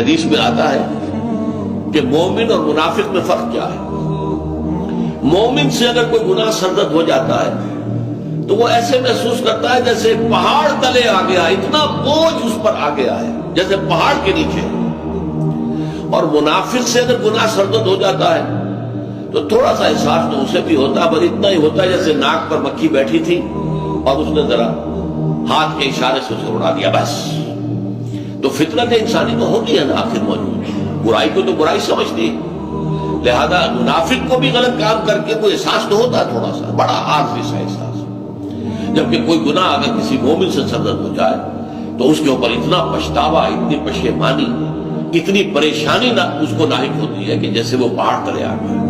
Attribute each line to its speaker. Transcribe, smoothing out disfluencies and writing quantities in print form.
Speaker 1: حدیث میں آتا ہے کہ مومن اور منافق میں فرق کیا ہے۔ مومن سے اگر کوئی گناہ سرزد ہو جاتا ہے تو وہ ایسے محسوس کرتا ہے جیسے پہاڑ تلے آ گیا، اتنا بوجھ اس پر آ گیا ہے جیسے پہاڑ کے نیچے۔ اور منافق سے اگر گناہ سرزد ہو جاتا ہے تو تھوڑا سا احساس تو اسے بھی ہوتا ہے، پر اتنا ہی ہوتا ہے جیسے ناک پر مکھی بیٹھی تھی اور اس نے ذرا ہاتھ کے اشارے سے اسے اڑا دیا، بس۔ تو فطرت انسانی تو ہوتی ہے نا آخر موجود، برائی کو تو برائی سمجھتی ہے، لہذا منافق کو بھی غلط کام کر کے کوئی احساس تو ہوتا ہے، تھوڑا سا بڑا عارضی سا احساس۔ جبکہ کوئی گناہ اگر کسی مومن سے سرزد ہو جائے تو اس کے اوپر اتنا پچھتاوا، اتنی پشیمانی، اتنی پریشانی نہ اس کو لاحق ہوتی ہے کہ جیسے وہ پہاڑ تلے آ گیا۔